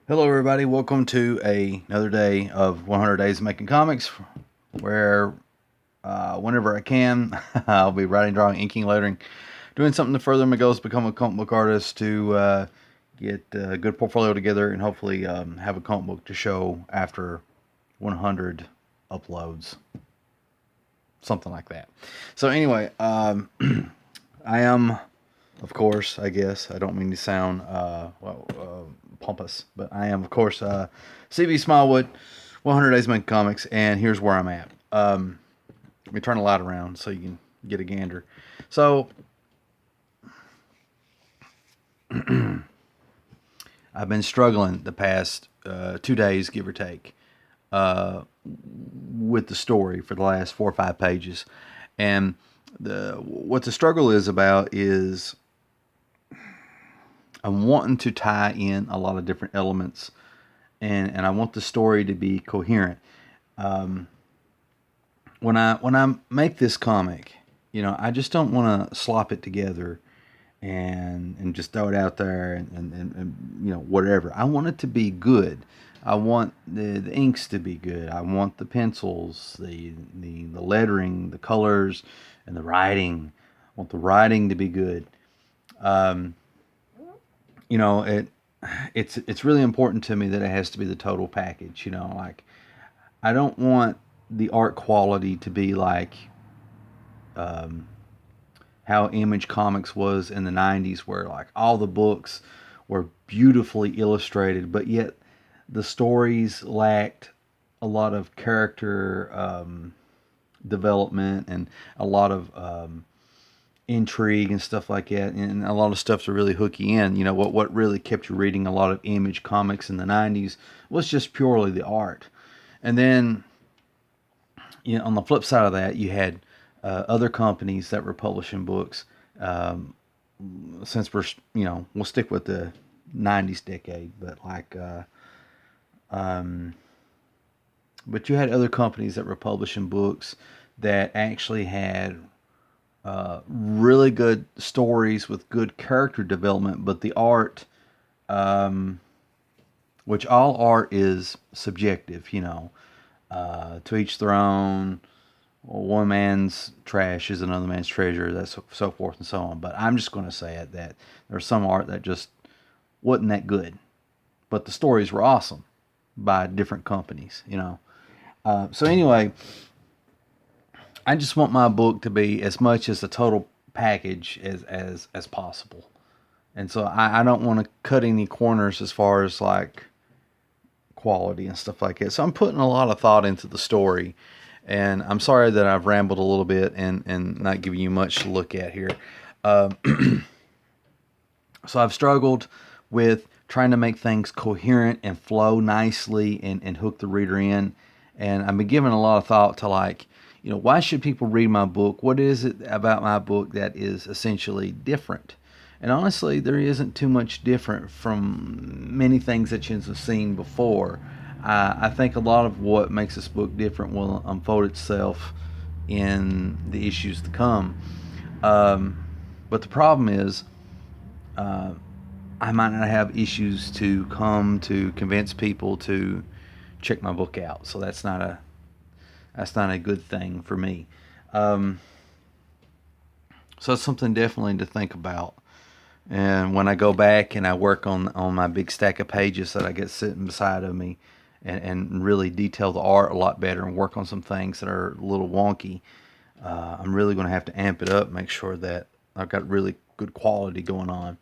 Hello, everybody. Welcome to another day of 100 Days of Making Comics, where whenever I can, I'll be writing, drawing, inking, lettering, doing something to further my goals, become a comic book artist, to get a good portfolio together, and hopefully have a comic book to show after 100 uploads, something like that. So, anyway, I am, of course, I guess, I don't mean to sound pompous, but I am, of course, CV Smallwood, 100 Days Making Comics, and here's where I'm at. Let me turn the light around so you can get a gander. So, I've been struggling the past 2 days, give or take, uh, with the story for the last 4 or 5 pages. And what the struggle is about is I'm wanting to tie in a lot of different elements, and I want the story to be coherent. Um, when I make this comic, I just don't want to slop it together and just throw it out there and whatever. I want it to be good. I want the inks to be good. I want the pencils, the lettering, the colors, and the writing. I want the writing to be good. Um, you know it it's really important to me that it has to be the total package. Like, I don't want the art quality to be like um, how Image Comics was in the 90s, where like all the books were beautifully illustrated, but yet the stories lacked a lot of character development and a lot of intrigue and stuff like that, and a lot of stuff to really hook you in. What really kept you reading a lot of Image Comics in the 90s was just purely the art. And then, on the flip side of that, you had other companies that were publishing books. Um, since we'll stick with the 90s decade, um, but you had other companies that were publishing books that actually had really good stories with good character development, but the art, um, which all art is subjective, to each their own. Well, one man's trash is another man's treasure. That's so forth and so on. But I'm just going to say it that there's some art that just wasn't that good, but the stories were awesome by different companies. So anyway, I just want my book to be as much as a total package as possible, and so I don't want to cut any corners as far as like quality and stuff like that. So I'm putting a lot of thought into the story, and I'm sorry that I've rambled a little bit and not giving you much to look at here. Um, so I've struggled with trying to make things coherent and flow nicely and hook the reader in. And I've been giving a lot of thought to, like, why should people read my book? What is it about my book that is essentially different? And honestly, there isn't too much different from many things that you've seen before. I think a lot of what makes this book different will unfold itself in the issues to come. Um, but the problem is, uh, I might not have issues to come to convince people to check my book out. So that's not a good thing for me. Um, so it's something definitely to think about. And when I go back and I work on my big stack of pages that I get sitting beside of me, and really detail the art a lot better and work on some things that are a little wonky, I'm really going to have to amp it up, make sure that I've got really good quality going on.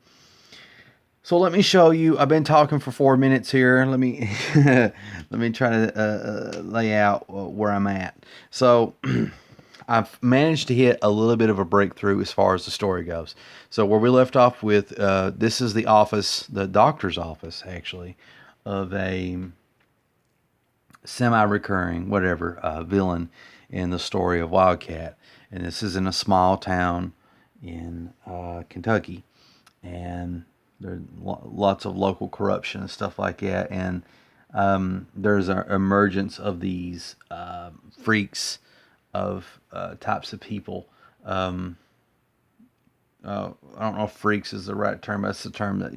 So let me show you. I've been talking for 4 minutes here. Let me let me try to lay out where I'm at. So I've managed to hit a little bit of a breakthrough as far as the story goes. So where we left off with, this is the office, the doctor's office, actually, of a semi-recurring, whatever, villain in the story of Wildcat. And this is in a small town in Kentucky. And there's lots of local corruption and stuff like that. And there's an emergence of these freaks of types of people. Um, I don't know if freaks is the right term. That's the term that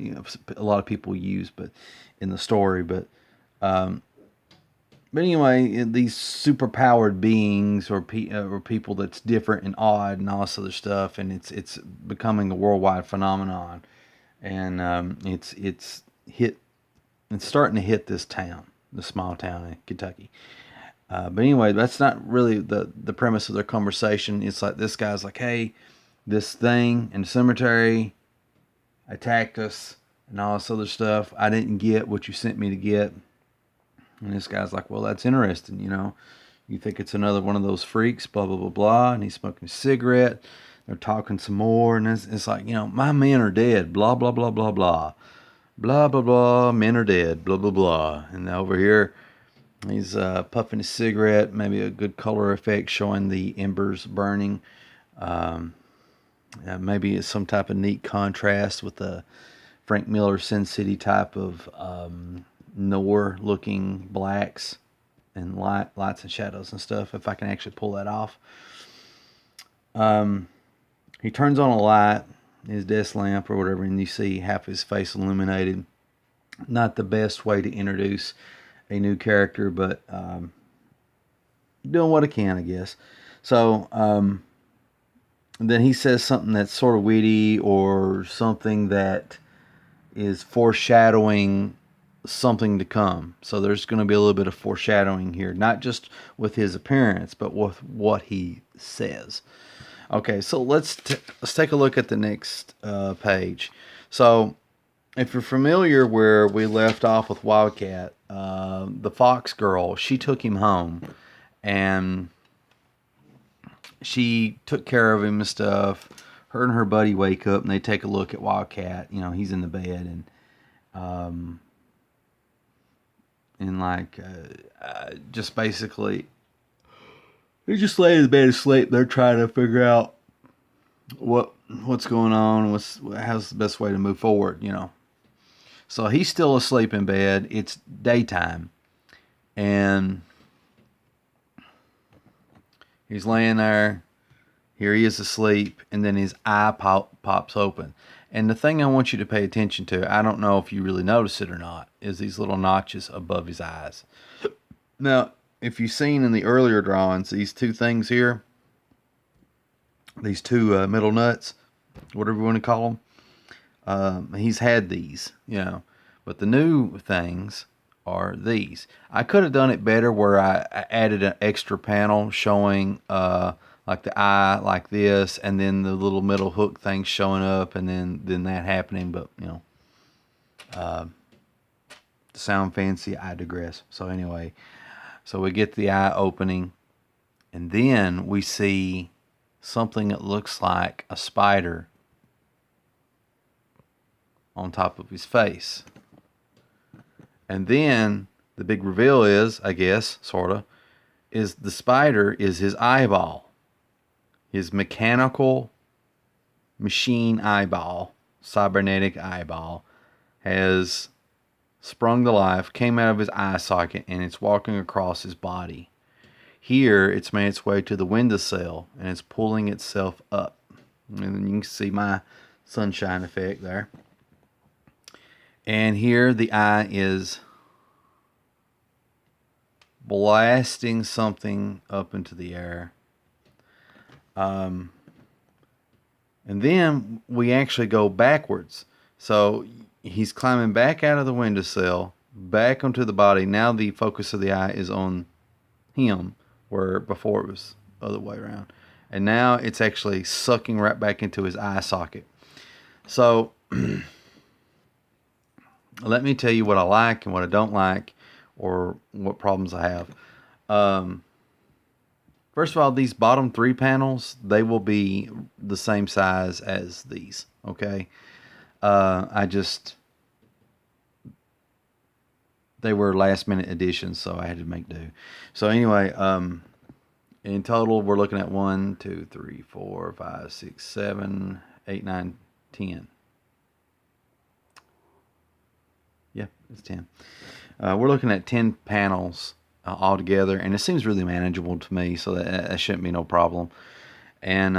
a lot of people use, but in the story. But anyway, these superpowered beings or people that's different and odd and all this other stuff, and it's becoming a worldwide phenomenon, and it's starting to hit this town, the small town in Kentucky. But anyway, that's not really the premise of their conversation. It's like this guy's like, hey, this thing in the cemetery attacked us and all this other stuff. I didn't get what you sent me to get. And this guy's like, well, that's interesting, You think it's another one of those freaks, blah, blah, blah, blah. And he's smoking a cigarette. They're talking some more. And it's like, my men are dead, blah, blah, blah, blah, blah. Blah, blah, blah, men are dead, blah, blah, blah. And over here, he's puffing his cigarette, maybe a good color effect showing the embers burning. Maybe it's some type of neat contrast with the Frank Miller Sin City type of noir looking blacks and lights and shadows and stuff, if I can actually pull that off. He turns on a light, his desk lamp or whatever, and you see half his face illuminated. Not the best way to introduce a new character, but doing what I can, I guess. So then he says something that's sort of witty or something that is foreshadowing something to come. So there's going to be a little bit of foreshadowing here, not just with his appearance, but with what he says. Okay, so let's take a look at the next page. So if you're familiar where we left off with Wildcat, the Fox girl, she took him home and she took care of him and stuff. Her and her buddy wake up and they take a look at Wildcat. He's in the bed and like just basically they just lay in the bed asleep. They're trying to figure out what's going on, how's the best way to move forward, So he's still asleep in bed. It's daytime, and he's laying there. Here he is asleep, and then his eye pops open. And the thing I want you to pay attention to, I don't know if you really notice it or not, is these little notches above his eyes. Now, if you've seen in the earlier drawings, these two things here, these two middle nuts, whatever you want to call them, he's had these, But the new things are these. I could have done it better where I added an extra panel showing like the eye like this, and then the little middle hook thing showing up, and then that happening. But to sound fancy, I digress. So anyway, so we get the eye opening, and then we see something that looks like a spider on top of his face. And then the big reveal is, I guess, sorta, is the spider is his eyeball. His mechanical machine eyeball, cybernetic eyeball, has sprung to life, came out of his eye socket, and it's walking across his body. Here, it's made its way to the windowsill, and it's pulling itself up. And then you can see my sunshine effect there. And here, the eye is blasting something up into the air. And then we actually go backwards. So he's climbing back out of the windowsill, back onto the body. Now the focus of the eye is on him, where before it was the other way around. And now it's actually sucking right back into his eye socket. So let me tell you what I like and what I don't like, or what problems I have. First of all, these bottom three panels, they will be the same size as these, okay? They were last minute additions, so I had to make do. So anyway, in total, we're looking at 1, 2, 3, 4, 5, 6, 7, 8, 9, 10. Yeah, it's 10. We're looking at 10 panels altogether, and it seems really manageable to me, so that shouldn't be no problem. And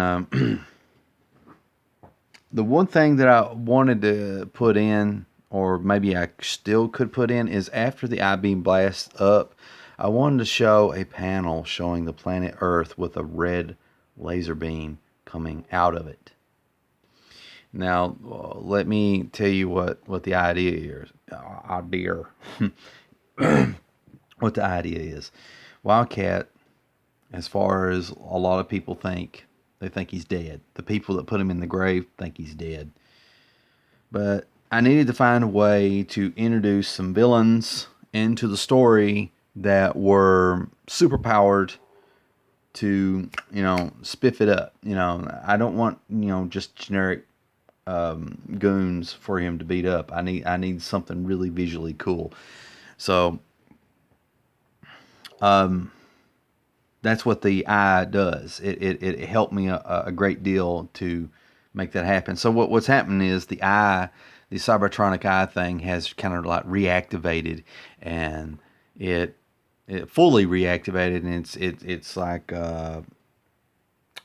The one thing that I wanted to put in, or maybe I still could put in, is after the I beam blasts up, I wanted to show a panel showing the planet Earth with a red laser beam coming out of it. Now, let me tell you what the idea is. What the idea is. Wildcat, as far as a lot of people think, they think he's dead. The people that put him in the grave think he's dead. But I needed to find a way to introduce some villains into the story that were super powered to, spiff it up. I don't want, just generic goons for him to beat up. I need something really visually cool. So that's what the eye does. It helped me a great deal to make that happen. So what's happening is the Cybertronic eye thing has kind of like reactivated, and it fully reactivated, and it's like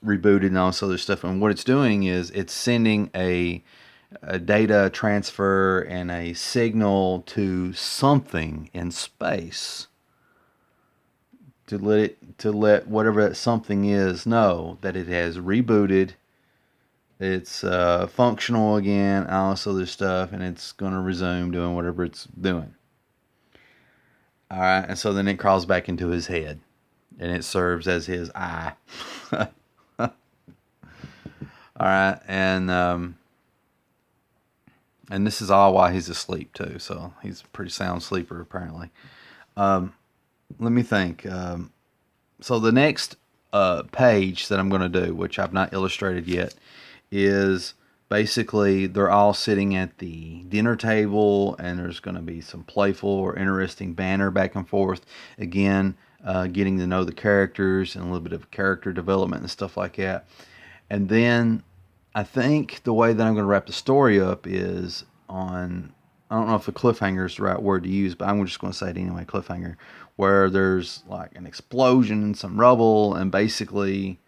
rebooted and all this other stuff. And what it's doing is it's sending a data transfer and a signal to something in space to let whatever that something is know that it has rebooted, it's functional again, all this other stuff, and it's going to resume doing whatever it's doing. All right, and so then it crawls back into his head, and it serves as his eye. All right, and this is all while he's asleep too, so he's a pretty sound sleeper apparently. Let me think. So the next page that I'm going to do, which I've not illustrated yet, is basically they're all sitting at the dinner table, and there's going to be some playful or interesting banter back and forth. Again, getting to know the characters and a little bit of character development and stuff like that. And then I think the way that I'm going to wrap the story up is on, I don't know if a cliffhanger is the right word to use, but I'm just going to say it anyway, cliffhanger, where there's like an explosion and some rubble, and basically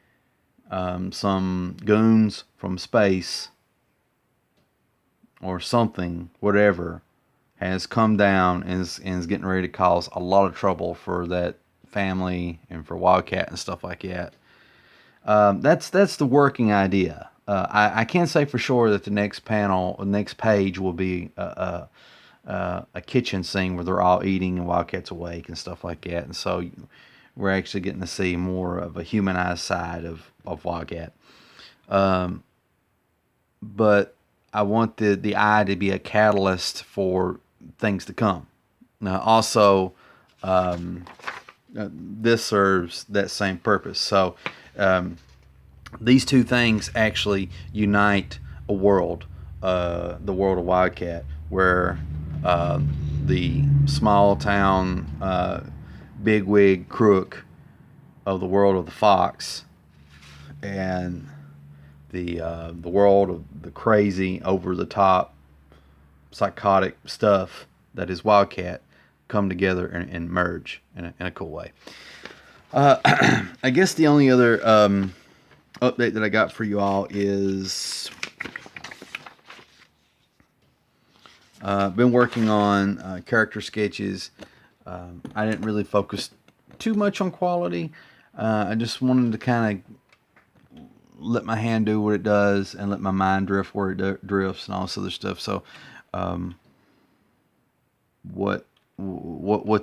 some goons from space or something, whatever, has come down and is getting ready to cause a lot of trouble for that family and for Wildcat and stuff like that. That's the working idea. I can't say for sure that the next page will be a kitchen scene where they're all eating and Wildcat's awake and stuff like that. And so we're actually getting to see more of a humanized side of Wildcat. But I want the eye to be a catalyst for things to come. Now, also, this serves that same purpose. So, these two things actually unite a world, the world of Wildcat, where the small town bigwig crook of the world of the Fox and the world of the crazy, over the top, psychotic stuff that is Wildcat come together and merge in a cool way. I guess the only other update that I got for you all is been working on character sketches. I didn't really focus too much on quality. I just wanted to kind of let my hand do what it does and let my mind drift where it drifts and all this other stuff. So what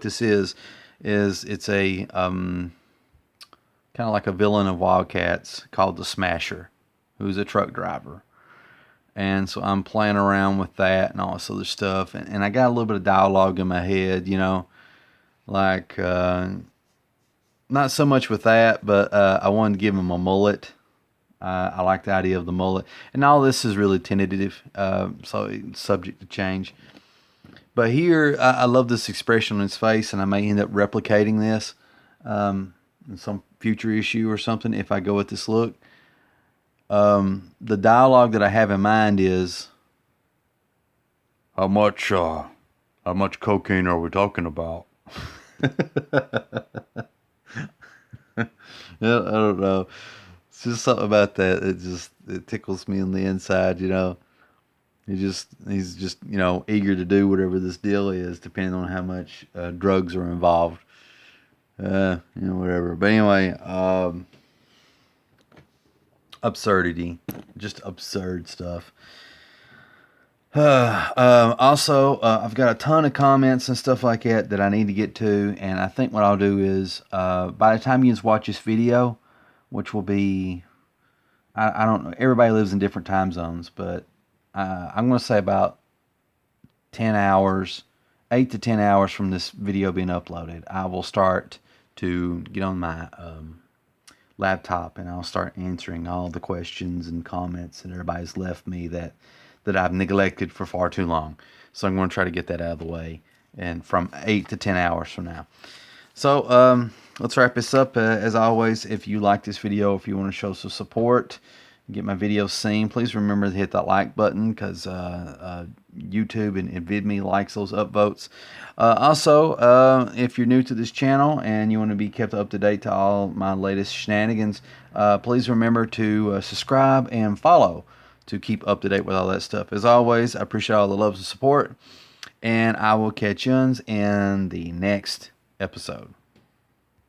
this is it's a kind of like a villain of Wildcats called the Smasher, who's a truck driver. And so I'm playing around with that and all this other stuff. And I got a little bit of dialogue in my head, like not so much with that, but I wanted to give him a mullet. I like the idea of the mullet. And all this is really tentative, so it's subject to change. But here, I love this expression on his face, and I may end up replicating this in some future issue or something if I go with this look. The dialogue that I have in mind is, how much cocaine are we talking about? I don't know. just something about that. It tickles me on the inside, you know. He's just eager to do whatever this deal is, depending on how much drugs are involved. Whatever. But anyway, absurdity, just absurd stuff. Also, I've got a ton of comments and stuff like that I need to get to, and I think what I'll do is, by the time you watch this video, which will be, I don't know, everybody lives in different time zones, but I'm going to say about 10 hours, 8 to 10 hours from this video being uploaded, I will start to get on my laptop, and I'll start answering all the questions and comments that everybody's left me that I've neglected for far too long. So I'm going to try to get that out of the way, and from 8 to 10 hours from now. So let's wrap this up. As always, if you like this video, if you want to show some support, get my videos seen, please remember to hit that like button, because YouTube and VidMe likes those upvotes. Also, if you're new to this channel and you want to be kept up to date to all my latest shenanigans, please remember to subscribe and follow to keep up to date with all that stuff. As always, I appreciate all the love and support, and I will catch you in the next episode.